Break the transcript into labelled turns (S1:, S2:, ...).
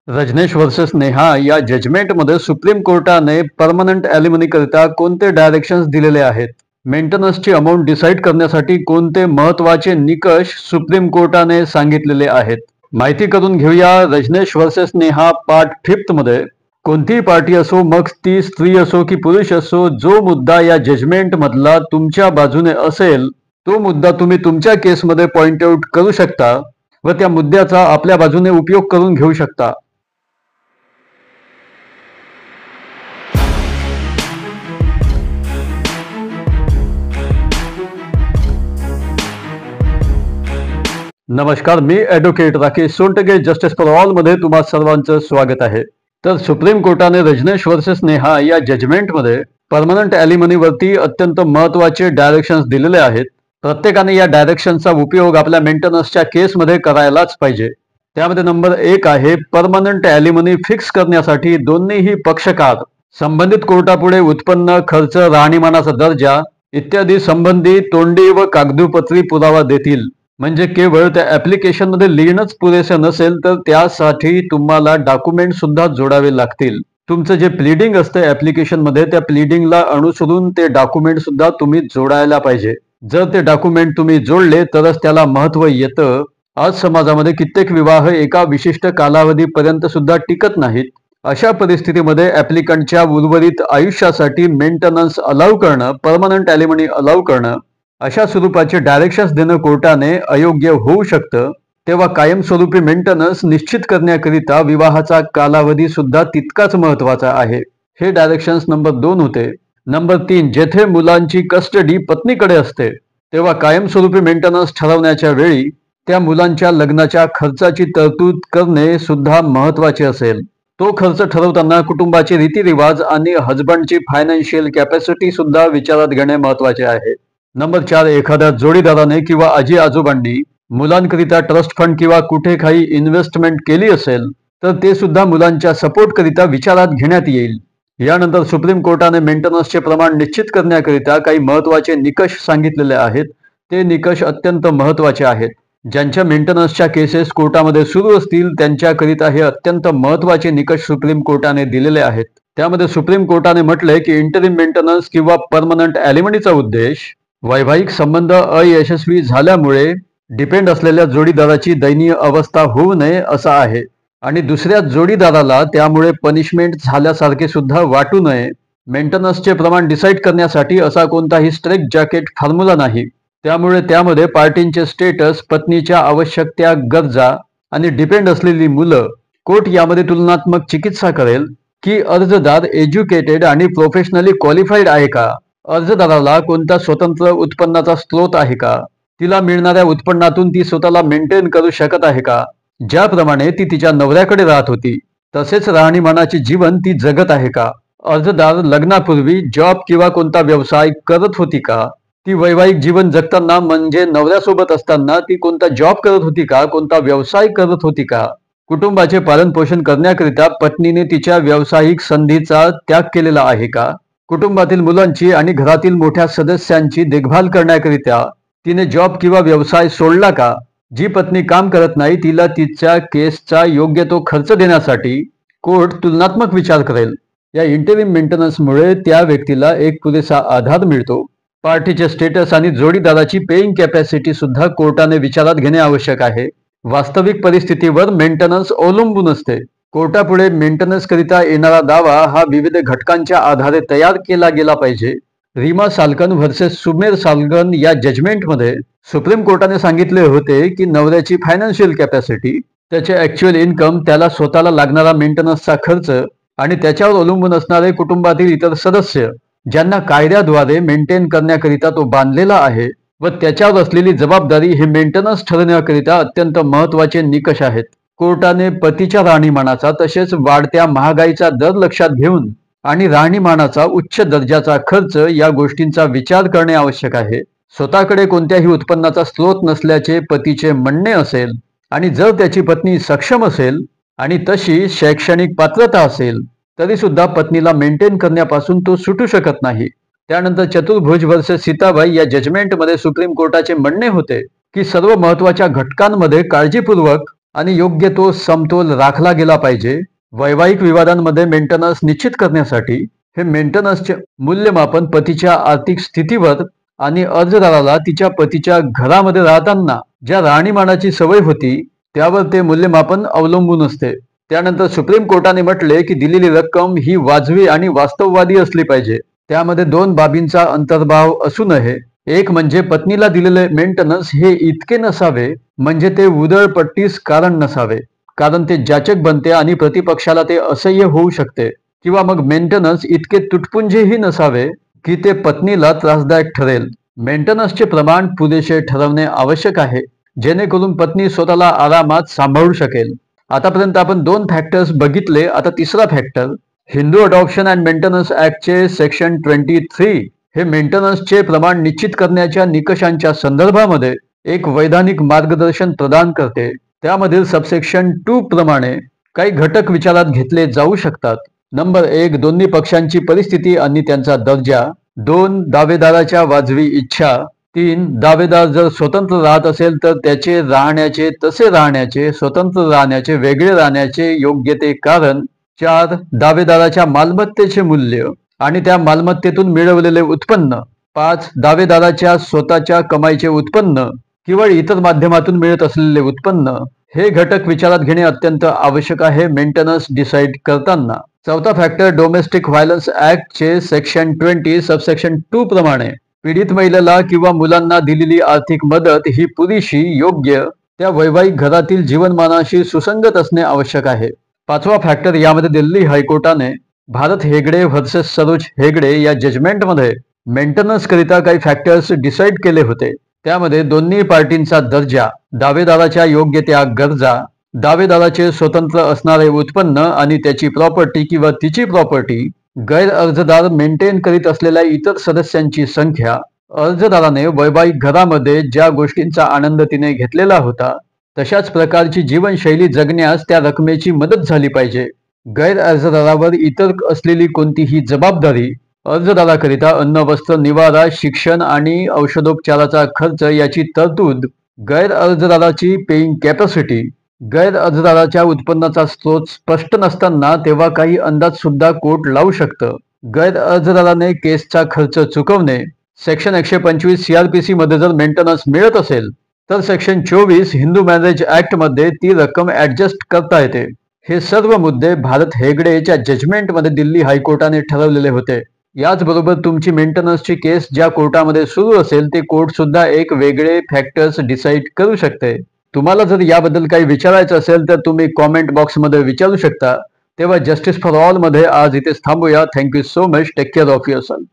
S1: Rajneesh versus Neha या जजमेंटमध्ये supreme कोर्टाने permanent ॲलिमनी करिता कोणते डायरेक्शन्स दिलेले आहेत? मेंटेनन्सची अमाऊंट डिसाईड करण्यासाठी कोणते महत्त्वाचे निकष सुप्रीम कोर्टाने सांगितलेले आहेत? माहिती करून घेऊया रजनीश वर्सेस नेहा पार्ट 5 मध्ये. कोणतीही पार्टी असो, मग ती स्त्री असो की पुरुष असो, जो मुद्दा या जजमेंट मधला तुमच्या बाजूने असेल तो मुद्दा तुम्ही तुमच्या केसमध्ये पॉइंट आउट करू शकता व त्या मुद्द्याचा आपल्या बाजूने उपयोग करून घेऊ शकता. नमस्कार, मी advocate Rakesh Sontakke justice for all मध्ये तुम्हा सर्वांचं स्वागत आहे. तर सुप्रीम कोर्टाने रजनीश वर्सेस नेहा या जजमेंटमध्ये परमनंट ॲलिमनीवरती अत्यंत महत्त्वाचे डायरेक्शन्स दिलेले आहेत. प्रत्येकाने या डायरेक्शनचा उपयोग आपल्या मेंटेनन्सच्या केसमध्ये करायलाच पाहिजे. त्यामध्ये नंबर 1 आहे परमनंट ॲलिमनी फिक्स करण्यासाठी दोन्हीही पक्षकार संबंधित कोर्टापुढे उत्पन्न, खर्च, राहणीमानाचा दर्जा इत्यादी संबंधी तोंडी व कागदोपत्री पुरावा देतील. म्हणजे केवळ त्या ॲप्लिकेशनमध्ये लिहिणंच पुरेसे नसेल तर त्यासाठी तुम्हाला डॉक्युमेंट सुद्धा जोडावे लागतील. तुमचं जे प्लीडिंग असतं ॲप्लिकेशनमध्ये त्या प्लीडिंगला अनुसरून ते डॉक्युमेंट सुद्धा तुम्ही जोडायला पाहिजे. जर ते डॉक्युमेंट तुम्ही जोडले तरच त्याला महत्त्व येतं. आज समाजामध्ये कित्येक विवाह एका विशिष्ट कालावधीपर्यंत सुद्धा टिकत नाहीत. अशा परिस्थितीमध्ये ॲप्लिकंटच्या उर्वरित आयुष्यासाठी मेंटेनन्स अलाउ करणं, परमनंट ॲलिमनी अलाउ करणं, अशा स्वरूपाचे डायरेक्शन्स देणं कोर्टाने अयोग्य होऊ शकतं. तेव्हा कायमस्वरूपी मेंटेनन्स निश्चित करण्याकरिता विवाहाचा कालावधी सुद्धा तितकाच महत्त्वाचा आहे. हे डायरेक्शन्स नंबर 2 होते. नंबर 3, जेथे मुलांची कस्टडी पत्नीकडे असते तेव्हा कायमस्वरूपी मेंटेनन्स ठरवण्याच्या वेळी त्या मुलांच्या लग्नाच्या खर्चाची तरतूद करणे सुद्धा महत्त्वाचे असेल. तो खर्च ठरवताना कुटुंबाचे रीतिरिवाज आणि हजबंडची फायनान्शियल कॅपॅसिटी सुद्धा विचारात घेणे महत्त्वाचे आहे. नंबर 4, एखाद्या जोडीदाराने किंवा आजी आजोबांनी मुलांकरिता ट्रस्ट फंड किंवा कुठे काही इन्व्हेस्टमेंट केली असेल तर ते सुद्धा मुलांच्या सपोर्ट करिता विचारात घेण्यात येईल. यानंतर सुप्रीम कोर्टाने मेंटेनन्सचे प्रमाण निश्चित करण्याकरिता काही महत्त्वाचे निकष सांगितलेले आहेत. ते निकष अत्यंत महत्त्वाचे आहेत. ज्यांच्या मेंटेनन्सच्या केसेस कोर्टामध्ये सुरू असतील त्यांच्याकरिता हे अत्यंत महत्त्वाचे निकष सुप्रीम कोर्टाने दिलेले आहेत. त्यामध्ये सुप्रीम कोर्टाने म्हटलंय की इंटरिम मेंटेनन्स किंवा परमनंट ॲलिमनीचा उद्देश वैवाहिक संबंध अयशस्वी झाल्यामुळे डिपेंड असलेल्या जोडीदाराची दयनीय अवस्था होऊ नये असा आहे आणि दुसऱ्या जोडीदाराला त्यामुळे पनिशमेंट झाल्यासारखे सुद्धा वाटू नये. मेंटेनन्सचे प्रमाण डिसाईड करण्यासाठी असा कोणताही स्ट्रेट जॅकेट फॉर्म्युला नाही. त्यामुळे त्यामध्ये पार्टींचे स्टेटस, पत्नीच्या आवश्यक त्या गरजा आणि डिपेंड असलेली मुलं, कोर्ट यामध्ये तुलनात्मक चिकित्सा करेल की अर्जदार एज्युकेटेड आणि प्रोफेशनली क्वालिफाईड आहे का, अर्जदाराला कोणता स्वतंत्र उत्पन्नाचा स्रोत आहे का, तिला मिळणाऱ्या उत्पन्नातून ती स्वतःला मेंटेन करू शकत आहे का, ज्याप्रमाणे ती तिच्या नवऱ्याकडे राहत होती तसेच राहणीमानाचे जीवन ती जगत आहे का, अर्जदार लग्नापूर्वी जॉब किंवा कोणता व्यवसाय करत होती का, ती वैवाहिक जीवन जगताना म्हणजे नवऱ्यासोबत असताना ती कोणता जॉब करत होती का, कोणता व्यवसाय करत होती का, कुटुंबाचे पालनपोषण करण्याकरिता पत्नीने तिच्या व्यावसायिक संधीचा त्याग केलेला आहे का, कुटुंबातील मुलांची आणि घरातील मोठ्या सदस्यांची देखभाल करण्याकरिता तिने जॉब किंवा व्यवसाय सोडला का. जी पत्नी काम करत नाही तिला तिच्या केसचा योग्य तो खर्च देण्यासाठी कोर्ट तुलनात्मक विचार करेल. या इंटरिम मेंटेनन्समुळे त्या व्यक्तीला एक पुरेसा आधार मिळतो. पार्टीचे स्टेटस आणि जोडीदाराची पेईंग कॅपॅसिटी सुद्धा कोर्टाने विचारात घेणे आवश्यक आहे. वास्तविक परिस्थितीवर मेंटेनन्स अवलंबून असते. कोर्टापुढे मेंटेनन्स करिता येणारा दावा हा विविध घटकांच्या आधारे तयार केला गेला पाहिजे. रीमा साल्कन व्हर्सेस सुमेर साल्कन या जजमेंटमध्ये सुप्रीम कोर्टाने सांगितले होते की नवऱ्याची फायनान्शियल कॅपॅसिटी, त्याचे ॲक्च्युअल इन्कम, त्याला स्वतःला लागणारा मेंटेनन्सचा खर्च आणि त्याच्यावर अवलंबून असणारे कुटुंबातील इतर सदस्य ज्यांना कायद्याद्वारे मेंटेन करण्याकरिता तो बांधलेला आहे व त्याच्यावर असलेली जबाबदारी हे मेंटेनन्स ठरवण्याकरिता अत्यंत महत्त्वाचे निकष आहेत. कोर्टाने पतीच्या राहणीमानाचा तसेच वाढत्या महागाईचा दर लक्षात घेऊन आणि राहणीमानाचा उच्च दर्जाचा खर्च या गोष्टींचा विचार करणे आवश्यक आहे. स्वतःकडे कोणत्याही उत्पन्नाचा स्रोत नसल्याचे पतीचे म्हणणे असेल आणि जर त्याची पत्नी सक्षम असेल आणि तशी शैक्षणिक पात्रता असेल तरी सुद्धा पत्नीला मेंटेन करण्यापासून तो सुटू शकत नाही. त्यानंतर चतुर्भुज वर्सेस सीताबाई या जजमेंटमध्ये सुप्रीम कोर्टाचे म्हणणे होते की सर्व महत्त्वाच्या घटकांमध्ये काळजीपूर्वक आणि योग्य तो समतोल राखला गेला पाहिजे. वैवाहिक विवादांमध्ये मेंटेनन्स निश्चित करण्यासाठी हे मेंटेनन्सचे मूल्यमापन पतीच्या आर्थिक स्थितीवर आणि अर्जदाराला तिच्या पतीच्या घरामध्ये राहताना ज्या राहणीमानाची सवय होती त्यावर ते मूल्यमापन अवलंबून असते. त्यानंतर सुप्रीम कोर्टाने म्हटले की दिलेली रक्कम ही वाजवी आणि वास्तववादी असली पाहिजे. त्यामध्ये दोन बाबींचा अंतर्भाव असू नये. एक म्हणजे पत्नीला दिलेले मेंटेनन्स हे इतके नसावे म्हणजे ते उधळपट्टीस कारण नसावे, कारण ते जाचक बनते आणि प्रतिपक्षाला ते असह्य होऊ शकते. किंवा मग मेंटेनन्स इतके तुटपुंजेही नसावे की ते पत्नीला त्रासदायक ठरेल. मेंटेनन्सचे प्रमाण पुरेसे ठरवणे आवश्यक आहे जेणेकरून पत्नी स्वतःला आरामात सांभाळू शकेल. आतापर्यंत आपण 2 फॅक्टर्स बघितले. आता तिसरा factor, Hindu adoption and maintenance ऍक्टचे सेक्शन 23 हे मेंटेनन्सचे प्रमाण निश्चित करण्याच्या निकषांच्या संदर्भामध्ये एक वैधानिक मार्गदर्शन प्रदान करते. त्यामधील सबसेक्शन 2 प्रमाणे काही घटक विचारात घेतले जाऊ शकतात. नंबर 1, दोन्ही पक्षांची परिस्थिती आणि त्यांचा दर्जा. 2, दावेदाराच्या वाजवी इच्छा. 3, दावेदार जर स्वतंत्र राहत असेल तर त्याचे राहण्याचे, तसे राहण्याचे, स्वतंत्र राहण्याचे, वेगळे राहण्याचे योग्य ते कारण. 4, दावेदाराच्या मालमत्तेचे मूल्य आणि त्या मालमत्तेतून मिळवलेले उत्पन्न. 5, दावेदाराच्या स्वतःच्या कमाईचे उत्पन्न किंवा इतर माध्यमातून मिळत असलेले उत्पन्न. हे घटक विचारात घेणे अत्यंत आवश्यक आहे मेंटेनन्स डिसाईड करताना. चौथा फॅक्टर, डोमेस्टिक व्हायलन्स ऍक्टचे सेक्शन 20 सबसेक्शन 2 प्रमाणे पीडित महिलेला किंवा मुलांना दिलेली आर्थिक मदत ही पुरेशी, योग्य त्या वैवाहिक घरातील जीवनमानाशी सुसंगत असणे आवश्यक आहे. पाचवा फॅक्टर, यामध्ये दिल्ली हायकोर्टाने भारत हेगडे व्हर्सेस सरोज हेगडे या जजमेंटमध्ये मेंटेनन्स करिता काही फॅक्टर्स डिसाईड केले होते. त्यामध्ये दोन्ही पार्टींचा दर्जा, दावेदाराच्या योग्य त्या गरजा, दावेदाराचे स्वतंत्र असणारे उत्पन्न आणि त्याची प्रॉपर्टी किंवा तिची प्रॉपर्टी, गैर अर्जदार मेंटेन करीत असलेल्या इतर सदस्यांची संख्या, अर्जदाराने वैवाहिक घरामध्ये ज्या गोष्टींचा आनंद तिने घेतलेला होता तशाच प्रकारची जीवनशैली जगण्यास त्या रकमेची मदत झाली पाहिजे. गैर अर्जदारावर इतर असलेली कोणतीही जबाबदारी, अर्जदाराकरिता अन्न, वस्त्र, निवारा, शिक्षण आणि औषधोपचाराचा खर्च याची तरतूद, गैर अर्जदाराची पेईंग कॅपॅसिटी, गैर अर्जदाराच्या उत्पन्नाचा स्रोत स्पष्ट नसताना तेव्हा काही अंदाज सुद्धा कोर्ट लावू शकतं. गैर अर्जदाराने केसचा खर्च चुकवणे. सेक्शन 125 CRPC मध्ये जर मेंटेनन्स मिळत असेल तर सेक्शन 24 हिंदू मॅरेज ऍक्ट मध्ये ती रक्कम ऍडजस्ट करता येते. हे सर्व मुद्दे भारत हेगडेच्या जजमेंटमध्ये दिल्ली हायकोर्टाने ठरवलेले होते. याचबरोबर तुमची मेंटेनन्सची केस ज्या कोर्टामध्ये सुरू असेल ते कोर्ट सुद्धा एक वेगळे फॅक्टर्स डिसाईड करू शकते. तुम्हाला जर याबद्दल काही विचारायचं असेल तर तुम्ही कॉमेंट बॉक्समध्ये विचारू शकता. तेव्हा जस्टिस फॉर ऑल मध्ये आज इथेच थांबूया. Thank you so much. Take care of yourself.